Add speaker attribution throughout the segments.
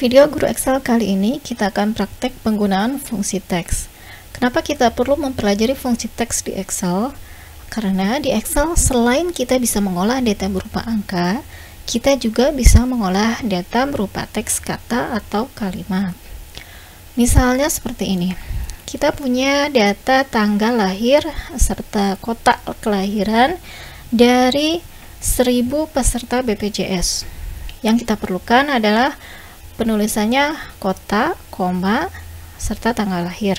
Speaker 1: video guru Excel kali ini kita akan praktek penggunaan fungsi teks. Kenapa kita perlu mempelajari fungsi teks di Excel? Karena di Excel selain kita bisa mengolah data berupa angka, kita juga bisa mengolah data berupa teks kata atau kalimat. Misalnya seperti ini. Kita punya data tanggal lahir serta kota kelahiran dari 1000 peserta BPJS. Yang kita perlukan adalah penulisannya kota, koma, serta tanggal lahir.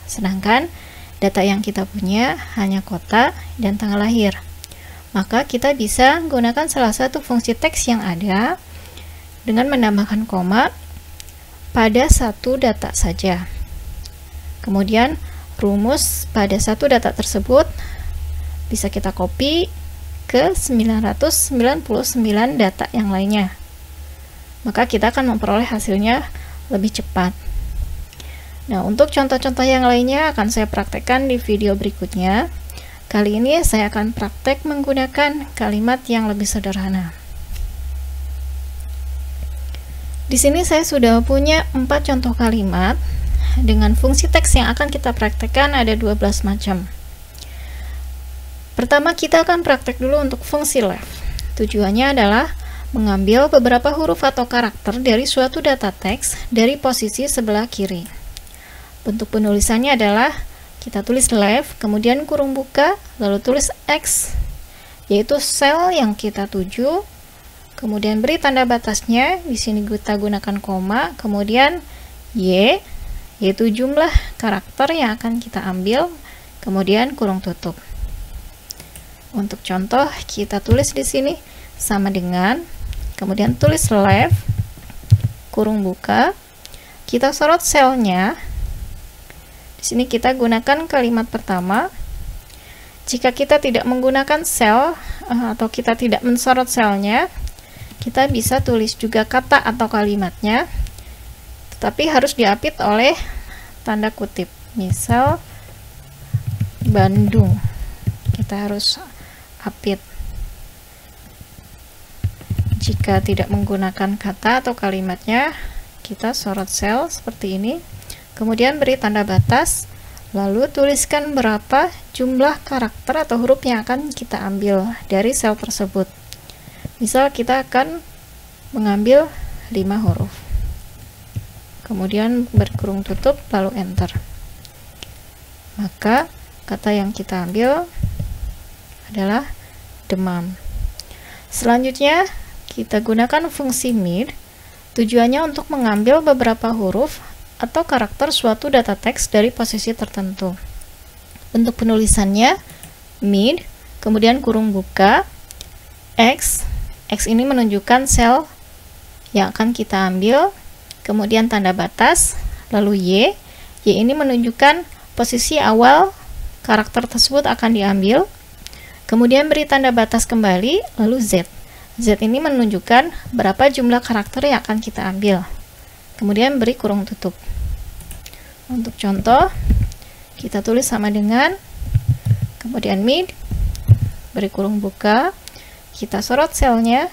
Speaker 1: Sedangkan data yang kita punya hanya kota dan tanggal lahir. Maka kita bisa gunakan salah satu fungsi teks yang ada dengan menambahkan koma pada satu data saja. Kemudian rumus pada satu data tersebut bisa kita copy ke 999 data yang lainnya. Maka kita akan memperoleh hasilnya lebih cepat. Nah, untuk contoh-contoh yang lainnya akan saya praktekkan di video berikutnya. Kali ini saya akan praktek menggunakan kalimat yang lebih sederhana. Di sini saya sudah punya 4 contoh kalimat dengan fungsi teks yang akan kita praktekkan ada 12 macam. Pertama, kita akan praktek dulu untuk fungsi left. Tujuannya adalah mengambil beberapa huruf atau karakter dari suatu data teks dari posisi sebelah kiri. Bentuk penulisannya adalah kita tulis left, kemudian kurung buka, lalu tulis X, yaitu sel yang kita tuju, kemudian beri tanda batasnya, di sini kita gunakan koma, kemudian Y, yaitu jumlah karakter yang akan kita ambil, kemudian kurung tutup. Untuk contoh, kita tulis di sini sama dengan, kemudian tulis left, kurung buka, kita sorot selnya. Di sini kita gunakan kalimat pertama. Jika kita tidak menggunakan sel atau kita tidak mensorot selnya, kita bisa tulis juga kata atau kalimatnya, tetapi harus diapit oleh tanda kutip. Misal Bandung, kita harus apit. Jika tidak menggunakan kata atau kalimatnya, kita sorot sel seperti ini, kemudian beri tanda batas, lalu tuliskan berapa jumlah karakter atau huruf yang akan kita ambil dari sel tersebut. Misal kita akan mengambil 5 huruf, kemudian berkurung tutup, lalu enter. Maka kata yang kita ambil adalah demam. Selanjutnya kita gunakan fungsi mid. Tujuannya untuk mengambil beberapa huruf atau karakter suatu data teks dari posisi tertentu. Bentuk penulisannya mid, kemudian kurung buka, X ini menunjukkan sel yang akan kita ambil, kemudian tanda batas, lalu Y ini menunjukkan posisi awal karakter tersebut akan diambil, kemudian beri tanda batas kembali, lalu Z ini menunjukkan berapa jumlah karakter yang akan kita ambil, kemudian beri kurung tutup. Untuk contoh, kita tulis sama dengan, kemudian mid, beri kurung buka, kita sorot selnya,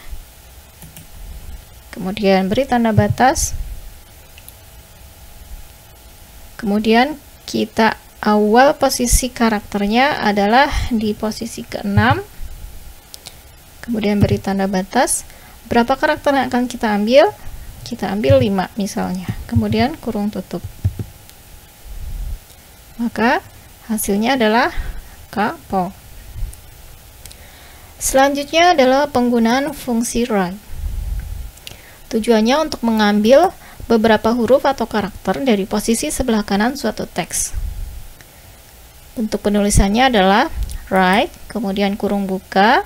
Speaker 1: kemudian beri tanda batas, kemudian kita awal posisi karakternya adalah di posisi ke-6, kemudian beri tanda batas, berapa karakter yang akan kita ambil? Kita ambil 5 misalnya, kemudian kurung tutup. Maka hasilnya adalah kapok. Selanjutnya adalah penggunaan fungsi right. Tujuannya untuk mengambil beberapa huruf atau karakter dari posisi sebelah kanan suatu teks. Bentuk penulisannya adalah right, kemudian kurung buka,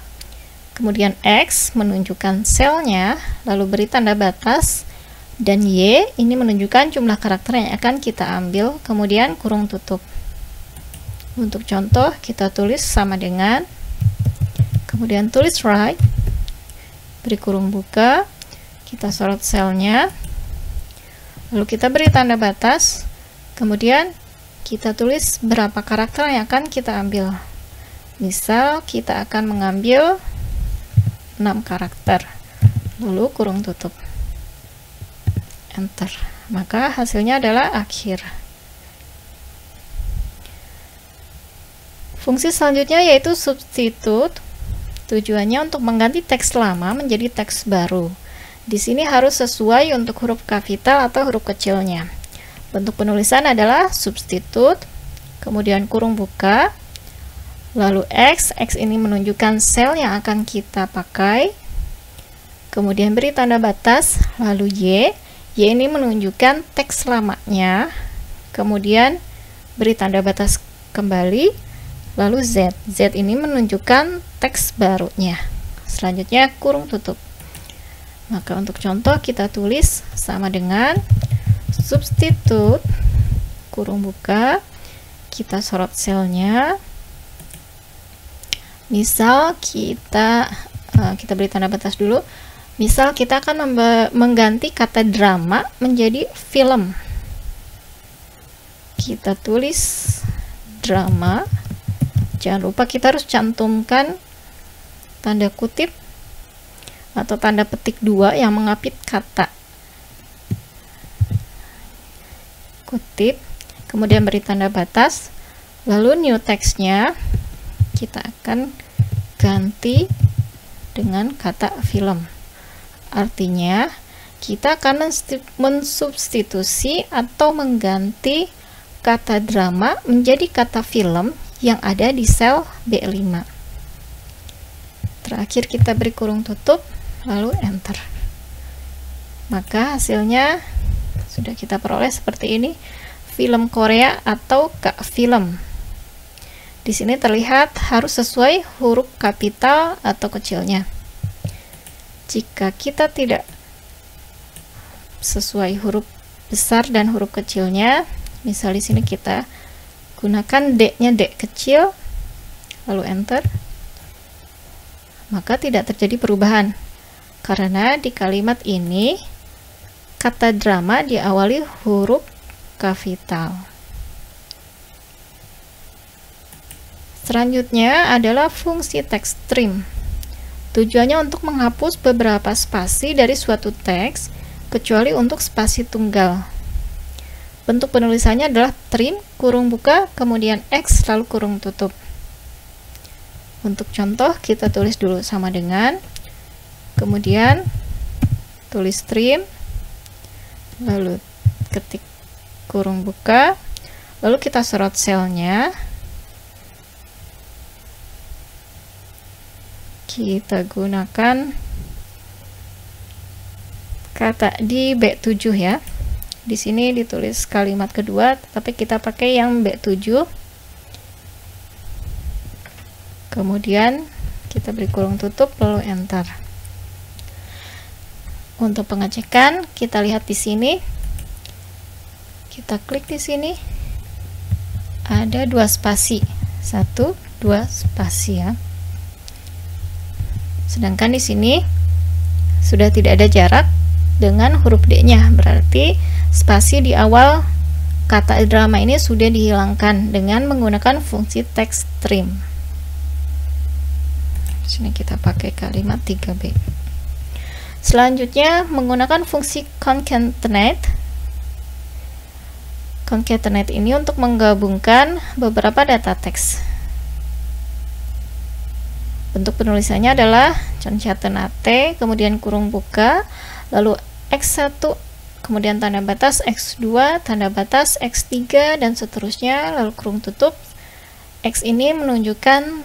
Speaker 1: kemudian X menunjukkan selnya, lalu beri tanda batas, dan Y ini menunjukkan jumlah karakter yang akan kita ambil, kemudian kurung tutup. Untuk contoh, kita tulis sama dengan, kemudian tulis right, beri kurung buka, kita sorot selnya, lalu kita beri tanda batas, kemudian kita tulis berapa karakter yang akan kita ambil. Misal kita akan mengambil 6 karakter, lalu kurung tutup, enter. Maka hasilnya adalah akhir. Fungsi selanjutnya yaitu substitute. Tujuannya untuk mengganti teks lama menjadi teks baru. Di sini harus sesuai untuk huruf kapital atau huruf kecilnya. Bentuk penulisan adalah substitute, kemudian kurung buka, lalu X ini menunjukkan sel yang akan kita pakai, kemudian beri tanda batas, lalu Y ini menunjukkan teks lamanya, kemudian beri tanda batas kembali, lalu Z ini menunjukkan teks barunya. Selanjutnya kurung tutup. Maka untuk contoh kita tulis sama dengan substitute, kurung buka, kita sorot selnya. Misal kita beri tanda batas dulu. Misal kita akan mengganti kata drama menjadi film. Kita tulis drama. Jangan lupa kita harus cantumkan tanda kutip atau tanda petik 2 yang mengapit kata kutip, kemudian beri tanda batas, lalu new text-nya kita akan ganti dengan kata film. Artinya kita akan mensubstitusi atau mengganti kata drama menjadi kata film yang ada di sel B5. Terakhir kita beri kurung tutup, lalu enter. Maka hasilnya sudah kita peroleh seperti ini, film Korea atau Kak Film. Di sini terlihat harus sesuai huruf kapital atau kecilnya. Jika kita tidak sesuai huruf besar dan huruf kecilnya, misal di sini kita gunakan D-nya D kecil, lalu enter, maka tidak terjadi perubahan. Karena di kalimat ini kata drama diawali huruf kapital. Selanjutnya adalah fungsi text trim. Tujuannya untuk menghapus beberapa spasi dari suatu teks, kecuali untuk spasi tunggal. Bentuk penulisannya adalah trim, kurung buka, kemudian X, lalu kurung tutup. Untuk contoh, kita tulis dulu sama dengan, kemudian tulis trim, lalu ketik kurung buka, lalu kita sorot selnya, kita gunakan kata di B7 ya. Di sini ditulis kalimat kedua, tapi kita pakai yang B7. Kemudian kita beri kurung tutup, lalu enter. Untuk pengecekan, kita lihat di sini. Kita klik di sini. Ada 2 spasi. 1, 2 spasi ya. Sedangkan di sini sudah tidak ada jarak dengan huruf D-nya. Berarti spasi di awal kata drama ini sudah dihilangkan dengan menggunakan fungsi text trim. Di sini kita pakai kalimat 3B. Selanjutnya menggunakan fungsi concatenate. Concatenate ini untuk menggabungkan beberapa data teks. Bentuk penulisannya adalah concatenate, kemudian kurung buka, lalu X1, kemudian tanda batas X2, tanda batas X3, dan seterusnya, lalu kurung tutup. X ini menunjukkan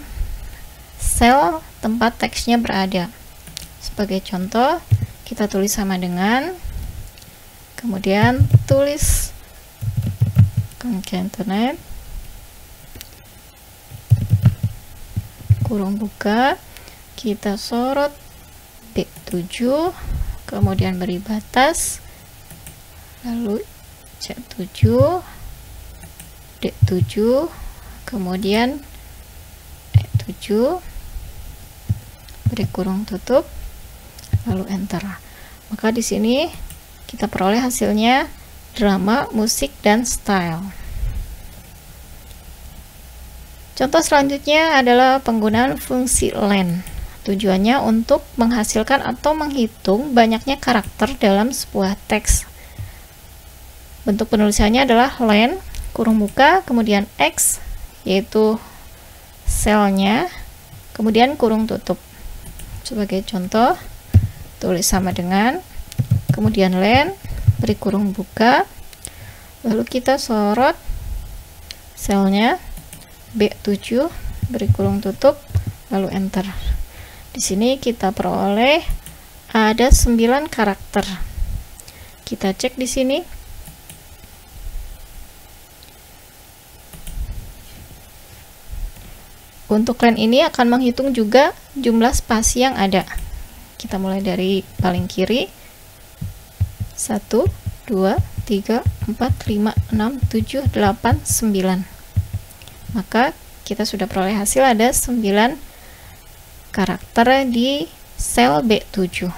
Speaker 1: sel tempat teksnya berada. Sebagai contoh, kita tulis sama dengan, kemudian tulis concatenate, kurung buka, kita sorot B7, kemudian beri batas, lalu C7, D7, kemudian E7, beri kurung tutup, lalu enter. Maka di sini kita peroleh hasilnya drama, musik, dan style. Contoh selanjutnya adalah penggunaan fungsi len. Tujuannya untuk menghasilkan atau menghitung banyaknya karakter dalam sebuah teks. Bentuk penulisannya adalah len, kurung buka, kemudian X, yaitu selnya, kemudian kurung tutup. Sebagai contoh, tulis sama dengan, kemudian len, beri kurung buka, lalu kita sorot selnya, B7, beri kurung tutup, lalu enter. Di sini kita peroleh ada 9 karakter. Kita cek di sini. Untuk len ini akan menghitung juga jumlah spasi yang ada. Kita mulai dari paling kiri. 1, 2, 3, 4, 5, 6, 7, 8, 9. Maka kita sudah peroleh hasil ada 9 karakter di sel B7.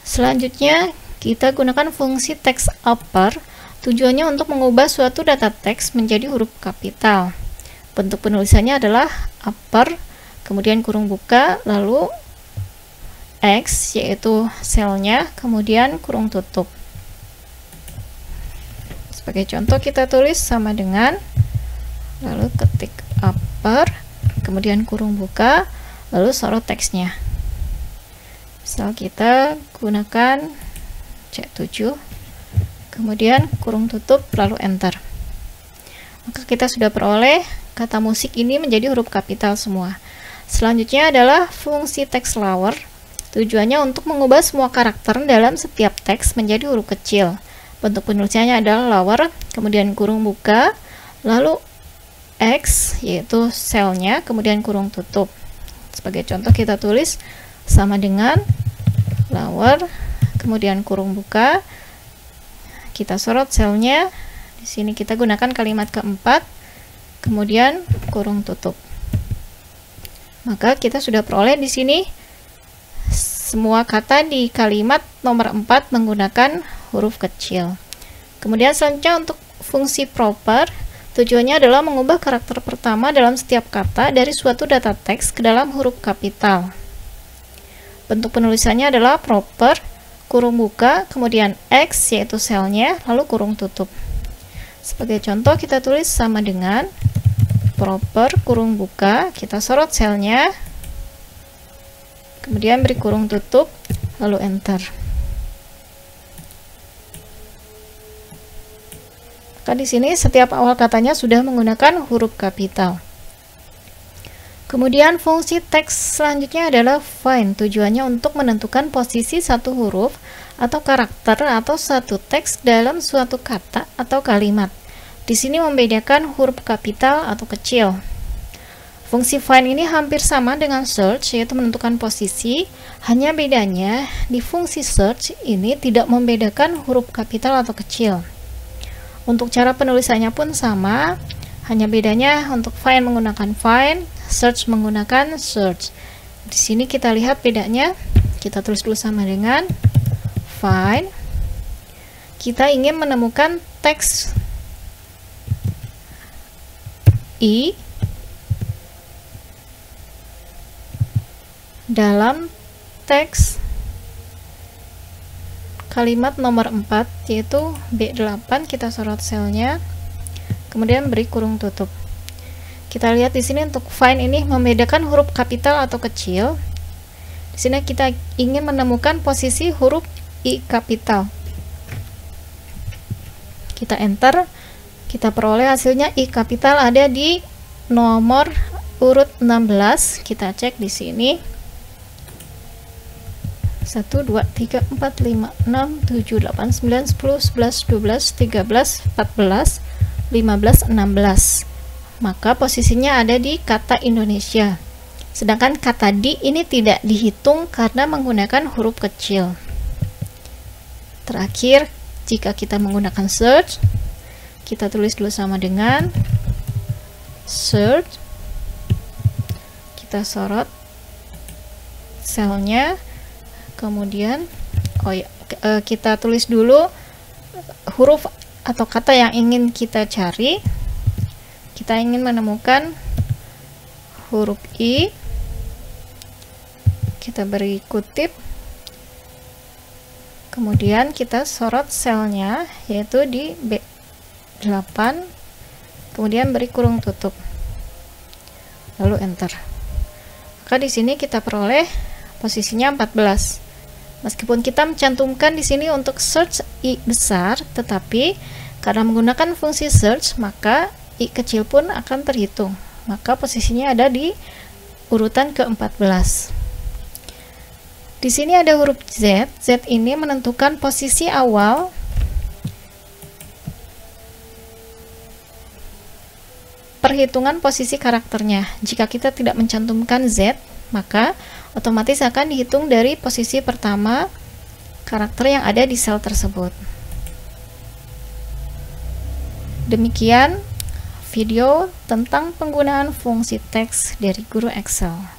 Speaker 1: Selanjutnya kita gunakan fungsi text upper. Tujuannya untuk mengubah suatu data teks menjadi huruf kapital. Bentuk penulisannya adalah upper, kemudian kurung buka, lalu X, yaitu selnya, kemudian kurung tutup. Sebagai contoh kita tulis sama dengan, lalu ketik upper, kemudian kurung buka, lalu sorot teksnya. Misal kita gunakan C7, kemudian kurung tutup, lalu enter. Maka kita sudah peroleh kata musik ini menjadi huruf kapital semua. Selanjutnya adalah fungsi text lower. Tujuannya untuk mengubah semua karakter dalam setiap teks menjadi huruf kecil. Bentuk penulisannya adalah lower, kemudian kurung buka, lalu X, yaitu selnya, kemudian kurung tutup. Sebagai contoh kita tulis sama dengan lower, kemudian kurung buka, kita sorot selnya. Di sini kita gunakan kalimat keempat, kemudian kurung tutup. Maka kita sudah peroleh di sini semua kata di kalimat nomor 4 menggunakan huruf kecil. Kemudian selanjutnya untuk fungsi proper, tujuannya adalah mengubah karakter pertama dalam setiap kata dari suatu data teks ke dalam huruf kapital. Bentuk penulisannya adalah proper, kurung buka, kemudian X, yaitu selnya, lalu kurung tutup. Sebagai contoh kita tulis sama dengan proper, kurung buka, kita sorot selnya, kemudian beri kurung tutup, lalu enter. Maka di sini setiap awal katanya sudah menggunakan huruf kapital. Kemudian fungsi teks selanjutnya adalah find. Tujuannya untuk menentukan posisi satu huruf atau karakter atau satu teks dalam suatu kata atau kalimat. Di sini membedakan huruf kapital atau kecil. Fungsi find ini hampir sama dengan search, yaitu menentukan posisi. Hanya bedanya di fungsi search ini tidak membedakan huruf kapital atau kecil. Untuk cara penulisannya pun sama, hanya bedanya untuk find menggunakan find, search menggunakan search. Di sini kita lihat bedanya. Kita tulis dulu sama dengan find. Kita ingin menemukan teks I dalam teks kalimat nomor 4, yaitu B8. Kita sorot selnya, kemudian beri kurung tutup. Kita lihat di sini untuk find ini membedakan huruf kapital atau kecil. Di sini kita ingin menemukan posisi huruf I kapital. Kita enter, kita peroleh hasilnya I kapital ada di nomor urut 16. Kita cek di sini. 1, 2, 3, 4, 5, 6, 7, 8, 9, 10, 11, 12, 13, 14, 15, 16. Maka posisinya ada di kata Indonesia. Sedangkan kata di ini tidak dihitung karena menggunakan huruf kecil. Terakhir, jika kita menggunakan search, kita tulis dulu sama dengan search. Kita sorot selnya, kemudian kita tulis dulu huruf atau kata yang ingin kita cari. Kita ingin menemukan huruf I. Kita beri kutip, Kemudian kita sorot selnya, yaitu di B8, kemudian beri kurung tutup, lalu enter. Maka di sini kita peroleh posisinya 14. Meskipun kita mencantumkan di sini untuk search I besar, tetapi karena menggunakan fungsi search, maka I kecil pun akan terhitung. Maka posisinya ada di urutan ke-14. Di sini ada huruf Z. Z ini menentukan posisi awal perhitungan posisi karakternya. Jika kita tidak mencantumkan Z, maka otomatis akan dihitung dari posisi pertama karakter yang ada di sel tersebut. Demikian video tentang penggunaan fungsi teks dari guru Excel.